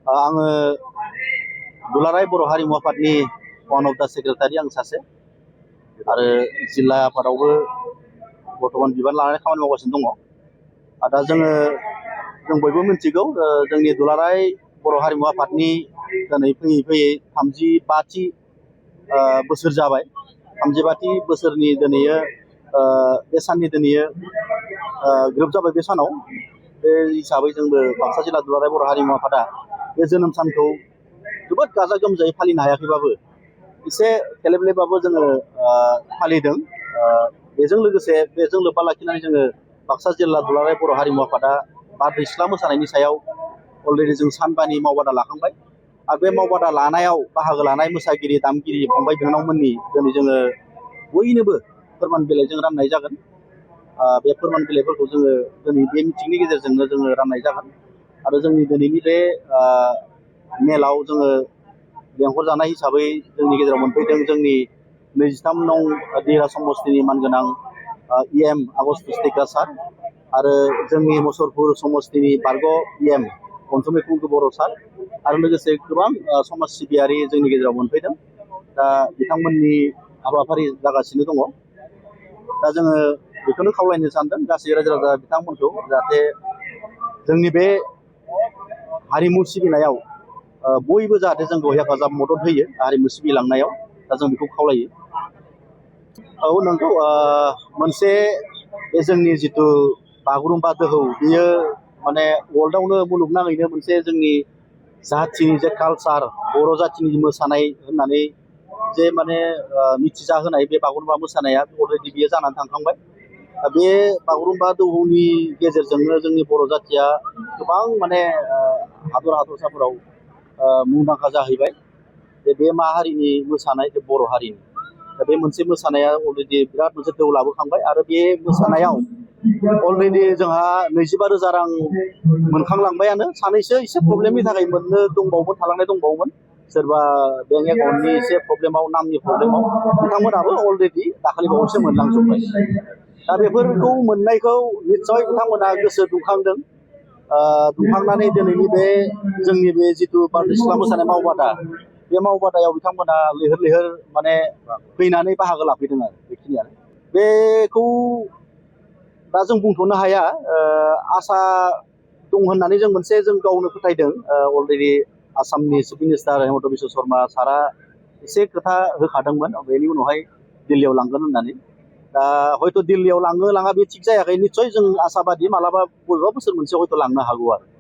आङो दुलाराय बर' हारिमु आफादनि वान अफ दा सेक्रेटारि आं सासे आरो जिल्ला आफादावबो बर्थमान बिबान लानानै खामानि मावगासिनो दङ। दा जों बयबो मिथिगौ जोंनि दुलाराय बर' हारिमु आफादनि दिनै फैयै फैयै 35थि बोसोर जाबाय। 35थि बोसोरनि दिनैयो बे साननि दिनैयो ग्रोब जाबाय। बे सानाव बे हिसाबै जोंबो बाक्सा जिल्ला दुलाराय बर' हारिमु आफादा बे जोनोम सानखौ जोबोद गाजा गोमजायै फालिनो हायाखैबाबो एसे खेलेबलेबाबो जोङो फालिदों। बेजों लोगोसे बेजों लोब्बा लाखिनानै जोङो बाक्सा जिल्ला दुलाराय बर' हारिमु आफादा बारदै सिख्ला मोसानायनि सायाव अलरेडि जों सानबानि मावबादा लाखांबाय आरो बे मावबादा लानायाव बाहागो लानाय मोसागिरि दामगिरि फंबाय बिनानावमोननि दिनै जोङो बयनोबो फोरमान बिलाइजों राननाय जागोन। बे फोरमान बिलाइफोरखौ जोङो दिनै बे मिटिंनि गेजेरजोंनो जोङो राननाय जागोन आरो जोंनि दिनैनि बे मेलाव जोङो लेंहरजानाय हिसाबै जोंनि गेजेराव मोनफैदों जोंनि 23 नं दिरा समस्तिनि मानगोनां EM आगस्त पुस्तिका सार आरो जोंनि मुसलपुर समस्तिनि बारग' EM अनसुमै कुंकु बर' सार आरो लोगोसे गोबां समाज सिबियारि जोंनि गेजेराव मोनफैदों। दा बिथांमोननि हाबाफारि जागासिनो दङ। दा जोङो बेखौनो खावलायनो सानदों गासै रायजो राजा बिथांमोनखौ जाहाथे जोंनि बे हारिमु सिबिनायाव बयबो जाहाथे जोंखौ हेफाजाब मदद होयो हारिमु सिबिलांनायाव। दा जों बेखौ खावलायो। औ नंगौ, मोनसे बे जोंनि जिथु बागुरुम्बा दोहौ बियो माने वर्ल्डआवनो मुलुगनाङैनो मोनसे जोंनि जाथिनि जे कालचार बर' जाथिनि मोसानाय होननानै जे माने मिथिजाहोनाय बे बागुरुम्बा मोसानाया अलरेडि बियो जानानै थांखांबाय। बे बागुरुम्बा दोहौनि गेजेरजोंनो जोंनि बर' जाथिया गोबां माने हादर हादरसाफोराव मुंदांखा जाहैबाय। बे मा हारिनि मोसानाय? बे बर' हारिनि। दा बे मोनसे मोसानाया अलरेडि बिराद मोनसे दोहौ लाबोखांबाय आरो बे मोसानायाव अलरेडि जोंहा 25,000 रां मोनखांलांबायानो। सानैसो एसे प्रब्लेमनि थाखाय मोननो दंबावोमोन, थालांनाय दंबावोमोन। सोरबा बेंक एकाउन्टनि एसे प्रब्लेमाव, नामनि प्रब्लेमाव बिथांमोनाबो अलरेडि दाखालि बावैसो मोनलांजोब्बाय। दा बेफोरखौ मोननायखौ निस्सय बिथांमोना गोसो दुंखांदों। दुंखांनानै दिनैनि बे जोंनि बे जिथु बारदै सिख्ला मोसानाय मावबादा, बे मावबादायाव बिथांमोना लैहोर लैहोर माने फैनानै बाहागो लाफैदों आरो बेखिनियानो। बेखौ दा जों बुंथ'नो हाया। आसा दं होननानै जों मोनसे जों गावनो फोथायदों। अलरेडि आसामनि चिफ मिनिस्टार हेमन्त बिश्व शर्मा सारा एसे खोथा होखादोंमोन बेनि उनावहाय दिल्लीयाव लांगोन होननानै। दा हयथ' दिल्लीयाव लाङो लाङा बे थिग जायाखै। निस्सय जों आसाबादि मालाबा बबेबा बोसोर मोनसे हयथ' लांनो हागौ आरो।